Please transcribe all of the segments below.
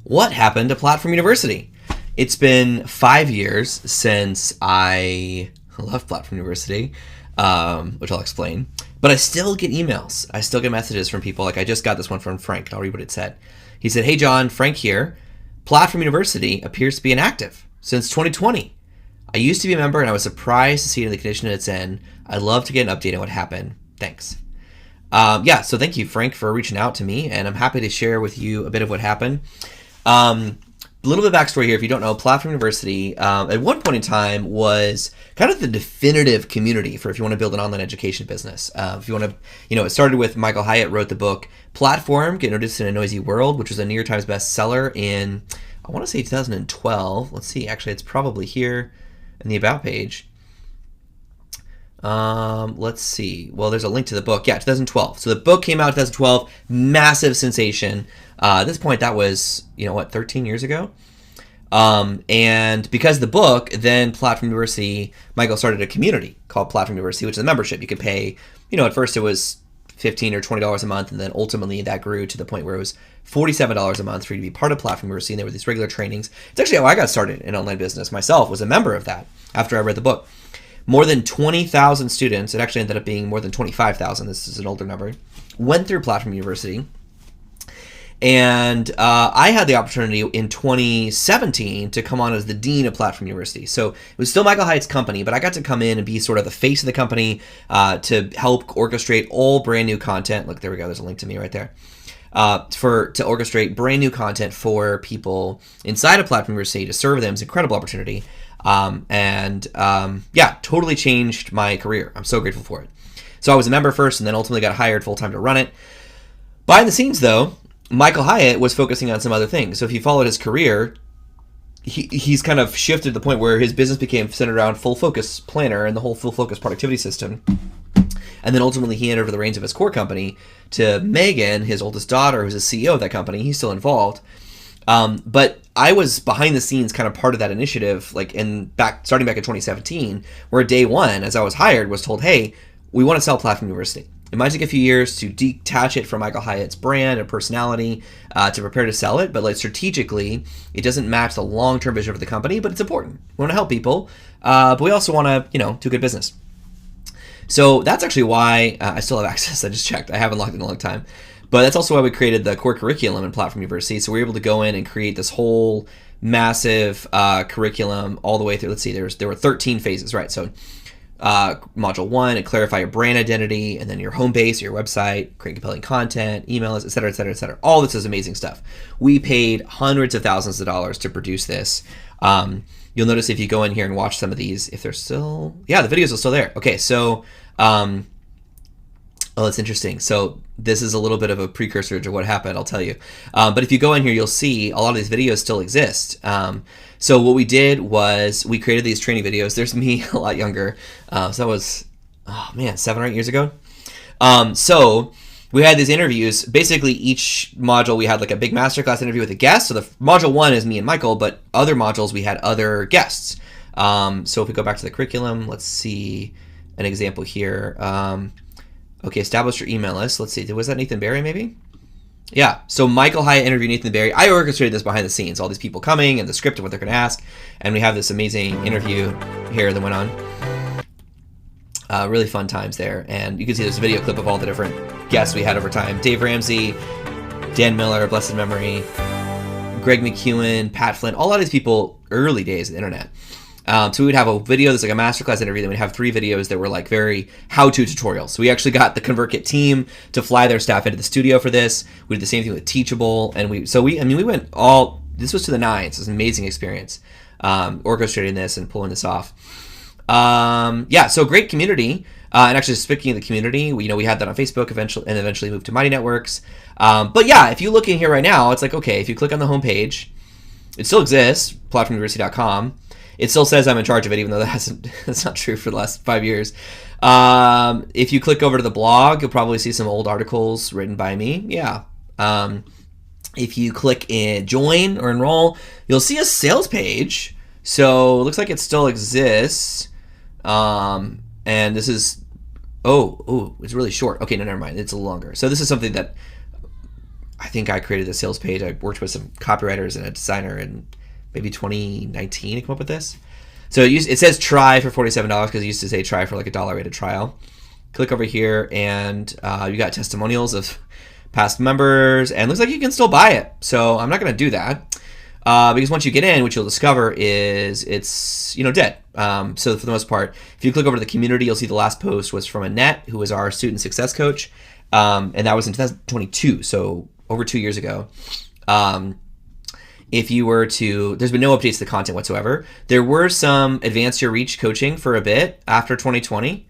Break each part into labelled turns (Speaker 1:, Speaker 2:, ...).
Speaker 1: What happened to Platform University? It's been 5 years since I left Platform University, which I'll explain. But I still get emails. I still get messages from people. Like I just got this one from Frank. I'll read what it said. He said, "Hey John, Frank here. Platform University appears to be inactive since 2020. I used to be a member and I was surprised to see it in the condition it's in. I'd love to get an update on what happened. Thanks." So thank you, Frank, for reaching out to me, and I'm happy to share with you a bit of what happened. A little bit of backstory here. If you don't know, Platform University at one point in time was kind of the definitive community for if you want to build an online education business. If you want to, it started with Michael Hyatt wrote the book Platform, Get Noticed in a Noisy World, which was a New York Times bestseller in, I want to say 2012. Let's see, actually it's probably here in the About page. Let's see. Well, there's a link to the book. Yeah, 2012. So the book came out in 2012, massive sensation. At this point, that was, 13 years ago? And because of the book, then Platform University, Michael started a community called Platform University, which is a membership. You could pay, at first it was $15 or $20 a month, and then ultimately that grew to the point where it was $47 a month for you to be part of Platform University, and there were these regular trainings. It's actually how I got started in online business myself, was a member of that after I read the book. More than 20,000 students, it actually ended up being more than 25,000, this is an older number, went through Platform University. And I had the opportunity in 2017 to come on as the dean of Platform University. So it was still Michael Hyatt's company, but I got to come in and be sort of the face of the company to help orchestrate all brand new content. Look, there we go. There's a link to me right there. To orchestrate brand new content for people inside of Platform University to serve them. It's an incredible opportunity. Totally changed my career. I'm so grateful for it. So I was a member first and then ultimately got hired full-time to run it. Behind the scenes, though, Michael Hyatt was focusing on some other things. So if you followed his career, he's kind of shifted to the point where his business became centered around Full Focus Planner and the whole Full Focus productivity system. And then ultimately he handed over the reins of his core company to Megan, his oldest daughter, who's the CEO of that company. He's still involved. But I was behind the scenes kind of part of that initiative, starting back in 2017, where day one, as I was hired, was told, hey, we want to sell Platform University. It might take a few years to detach it from Michael Hyatt's brand and personality to prepare to sell it, but strategically, it doesn't match the long-term vision of the company, but it's important. We want to help people, but we also want to, do good business. So that's actually why I still have access. I just checked. I haven't logged in a long time. But that's also why we created the core curriculum in Platform University. So we were able to go in and create this whole massive curriculum all the way through. Let's see, there were 13 phases, right? So module 1, clarify your brand identity, and then your home base, your website, create compelling content, email lists, et cetera, et cetera, et cetera. All this is amazing stuff. We paid hundreds of thousands of dollars to produce this. You'll notice if you go in here and watch some of these, if they're still, the videos are still there. Okay, so, that's interesting. So this is a little bit of a precursor to what happened, I'll tell you. But if you go in here, you'll see a lot of these videos still exist. So what we did was we created these training videos. There's me a lot younger. So that was, 7 or 8 years ago. So we had these interviews. Basically, each module we had a big masterclass interview with a guest. So the module 1 is me and Michael, but other modules we had other guests. So if we go back to the curriculum, let's see an example here. Okay, establish your email list. Let's see, was that Nathan Barry maybe? Yeah, so Michael Hyatt interviewed Nathan Barry. I orchestrated this behind the scenes, all these people coming and the script of what they're going to ask. And we have this amazing interview here that went on. Really fun times there. And you can see there's a video clip of all the different guests we had over time. Dave Ramsey, Dan Miller, blessed memory, Greg McEwen, Pat Flynn, a lot of these people, early days of the internet. So we would have a video that's like a masterclass interview, then we'd have 3 videos that were very how-to tutorials. So we actually got the ConvertKit team to fly their staff into the studio for this. We did the same thing with Teachable, and we went all, this was to the nines. It was an amazing experience, orchestrating this and pulling this off. So great community. And actually speaking of the community, we had that on Facebook eventually moved to Mighty Networks. If you look in here right now, it's okay, if you click on the homepage, it still exists, platformuniversity.com. It still says I'm in charge of it, even though that's not true for the last 5 years. If you click over to the blog, you'll probably see some old articles written by me. Yeah. If you click in join or enroll, you'll see a sales page. So it looks like it still exists. And this is, it's really short. Okay, no, never mind. It's a little longer. So this is something that I think I created the sales page. I worked with some copywriters and a designer in maybe 2019 to come up with this. So it says try for $47 because it used to say try for like $1 rated trial. Click over here and you got testimonials of past members, and it looks like you can still buy it. So I'm not going to do that because once you get in, what you'll discover is it's dead. So for the most part, if you click over to the community, you'll see the last post was from Annette, who was our student success coach, and that was in 2022, so over 2 years ago. If you were to, there's been no updates to the content whatsoever. There were some Advance Your Reach coaching for a bit after 2020.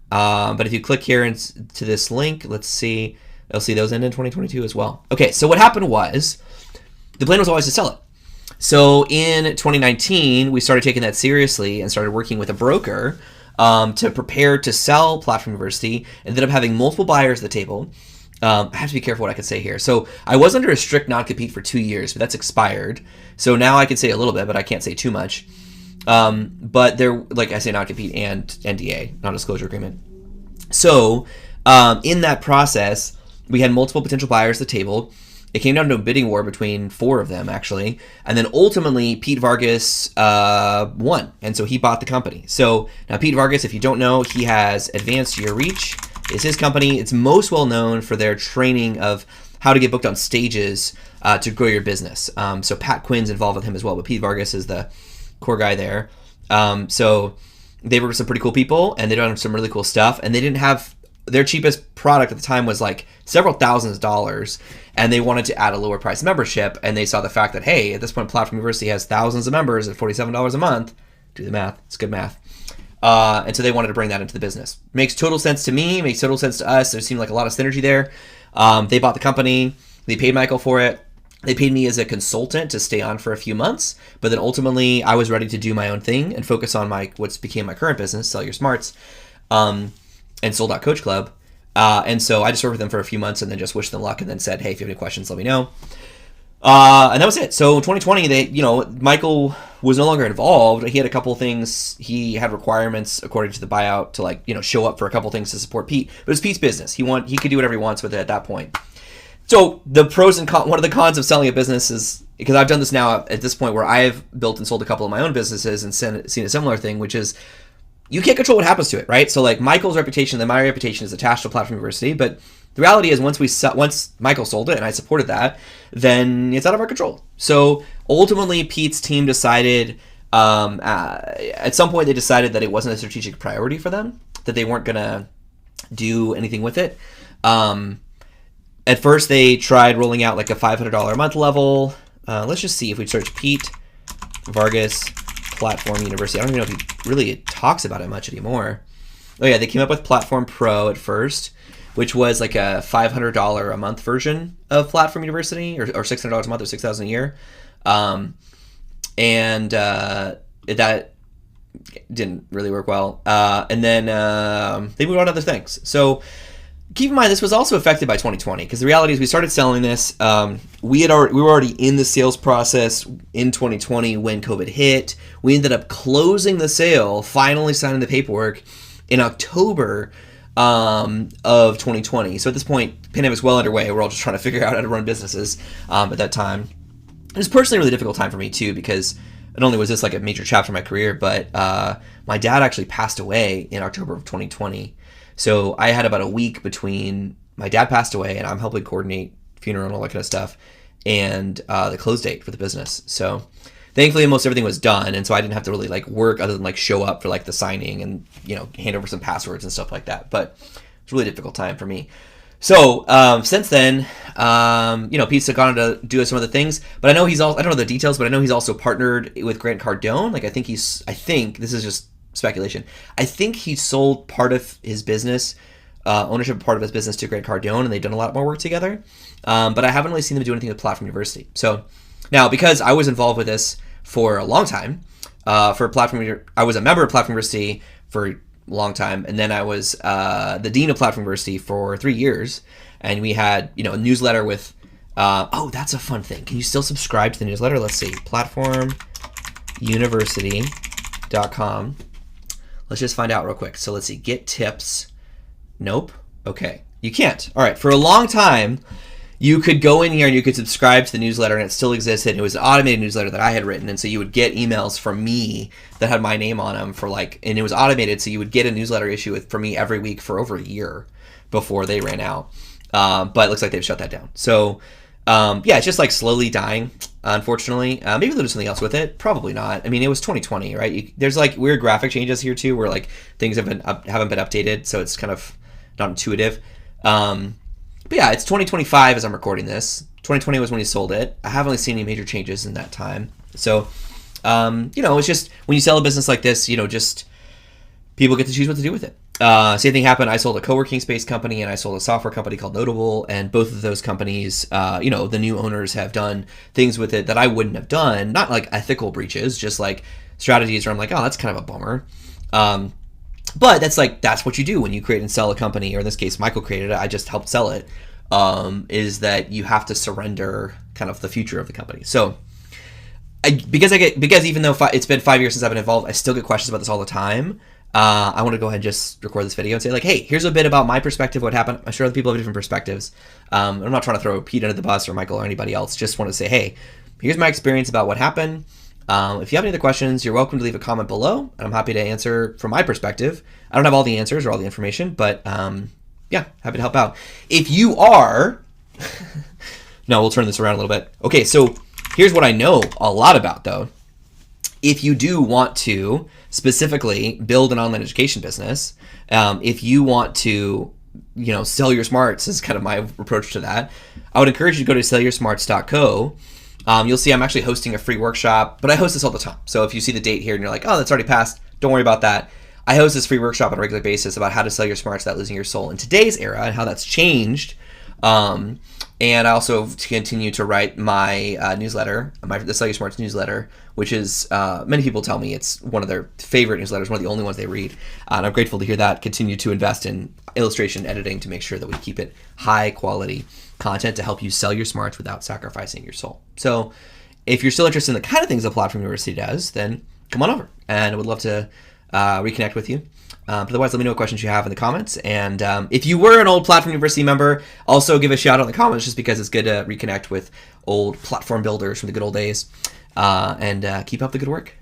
Speaker 1: But if you click here to this link, let's see, you'll see those end in 2022 as well. Okay, so what happened was, the plan was always to sell it. So in 2019, we started taking that seriously and started working with a broker to prepare to sell Platform University. Ended up having multiple buyers at the table. I have to be careful what I can say here. So I was under a strict non-compete for 2 years, but that's expired. So now I can say a little bit, but I can't say too much. But there, like I say, non-compete and NDA, non-disclosure agreement. So in that process, we had multiple potential buyers at the table. It came down to a bidding war between 4 of them, actually. And then ultimately, Pete Vargas won. And so he bought the company. So now Pete Vargas, if you don't know, he has Advanced Your Reach. Is his company. It's most well known for their training of how to get booked on stages to grow your business. So Pat Quinn's involved with him as well, but Pete Vargas is the core guy there. So they were some pretty cool people, and they done some really cool stuff. And they didn't have, their cheapest product at the time was like several thousands of dollars, and they wanted to add a lower price membership. And they saw the fact that, hey, at this point, Platform University has thousands of members at $47 a month. Do the math. It's good math. And so they wanted to bring that into the business. Makes total sense to me, makes total sense to us. There seemed like a lot of synergy there. They bought the company. They paid Michael for it. They paid me as a consultant to stay on for a few months. But then ultimately, I was ready to do my own thing and focus on what's became my current business, Sell Your Smarts, and Soul.Coach Club. And so I just worked with them for a few months and then just wished them luck and then said, hey, if you have any questions, let me know. And that was it. So in 2020, Michael was no longer involved. He had a couple of things. He had requirements according to the buyout to show up for a couple of things to support Pete. But it's Pete's business. He could do whatever he wants with it at that point. So the pros and cons, one of the cons of selling a business is, because I've done this now at this point where I've built and sold a couple of my own businesses and seen a similar thing, which is you can't control what happens to it, right? So like Michael's reputation and my reputation is attached to Platform University, but the reality is once Michael sold it and I supported that, then it's out of our control. So ultimately, Pete's team decided, at some point they decided that it wasn't a strategic priority for them, that they weren't going to do anything with it. At first, they tried rolling out like a $500 a month level. Let's just see if we search Pete Vargas Platform University. I don't even know if he really talks about it much anymore. Oh yeah, they came up with Platform Pro at first, which was like a $500 a month version of Platform University, or $600 a month, or $6,000 a year. That didn't really work well. And then they moved on to other things. So keep in mind, this was also affected by 2020, because the reality is we started selling this. We were already in the sales process in 2020 when COVID hit. We ended up closing the sale, finally signing the paperwork in October of 2020. So at this point, the pandemic is well underway. We're all just trying to figure out how to run businesses at that time. It was personally a really difficult time for me too, because not only was this like a major chapter in my career, but my dad actually passed away in October of 2020. So I had about a week between my dad passed away and I'm helping coordinate funeral and all that kind of stuff, and the close date for the business. So thankfully, most everything was done, and so I didn't have to really like work other than like show up for like the signing and hand over some passwords and stuff like that. But it's a really difficult time for me. So since then, Pete's gone on to do some other things, but I know I don't know the details, but I know he's also partnered with Grant Cardone. Like I think this is just speculation. I think he sold part of his business, ownership of part of his business to Grant Cardone, and they've done a lot more work together. But I haven't really seen them do anything with Platform University. So now, because I was involved with this for a long time, I was a member of Platform University for a long time, and then I was the dean of Platform University for 3 years, and we had a newsletter with. That's a fun thing. Can you still subscribe to the newsletter? Let's see, platformuniversity.com. Let's just find out real quick. So let's see, get tips. Nope. Okay, you can't. All right, for a long time, you could go in here and you could subscribe to the newsletter, and it still existed. And it was an automated newsletter that I had written, and so you would get emails from me that had my name on them and it was automated, so you would get a newsletter issue from me every week for over a year before they ran out. But it looks like they've shut that down. So it's just like slowly dying, unfortunately. Maybe they'll do something else with it. Probably not. I mean, it was 2020, right? There's like weird graphic changes here too, where like things haven't been updated, so it's kind of not intuitive. But yeah, it's 2025 as I'm recording this. 2020 was when he sold it. I haven't really seen any major changes in that time. So, it's just when you sell a business like this, just people get to choose what to do with it. Same thing happened. I sold a co-working space company and I sold a software company called Notable, and both of those companies, the new owners have done things with it that I wouldn't have done. Not like ethical breaches, just like strategies where I'm like, oh, that's kind of a bummer. But that's what you do when you create and sell a company, or in this case, Michael created it. I just helped sell it. Is that you have to surrender kind of the future of the company. So, because even though it's been 5 years since I've been involved, I still get questions about this all the time. I want to go ahead and just record this video and say like, hey, here's a bit about my perspective, what happened. I'm sure other people have different perspectives. I'm not trying to throw Pete under the bus or Michael or anybody else. Just want to say, hey, here's my experience about what happened. If you have any other questions, you're welcome to leave a comment below, and I'm happy to answer from my perspective. I don't have all the answers or all the information, but happy to help out. If you are, no, we'll turn this around a little bit. Okay, so here's what I know a lot about, though. If you do want to specifically build an online education business, if you want to, sell your smarts is kind of my approach to that, I would encourage you to go to sellyoursmarts.co. You'll see I'm actually hosting a free workshop, but I host this all the time. So if you see the date here and you're like, oh, that's already passed, don't worry about that. I host this free workshop on a regular basis about how to sell your smarts without losing your soul in today's era and how that's changed. And I also continue to write my newsletter, the Sell Your Smarts newsletter, which is, many people tell me it's one of their favorite newsletters, one of the only ones they read. And I'm grateful to hear that. Continue to invest in illustration editing to make sure that we keep it high quality content to help you sell your smarts without sacrificing your soul. So if you're still interested in the kind of things the Platform University does, then come on over, and I would love to reconnect with you. But otherwise, let me know what questions you have in the comments. And if you were an old Platform University member, also give a shout out in the comments, just because it's good to reconnect with old platform builders from the good old days. And keep up the good work.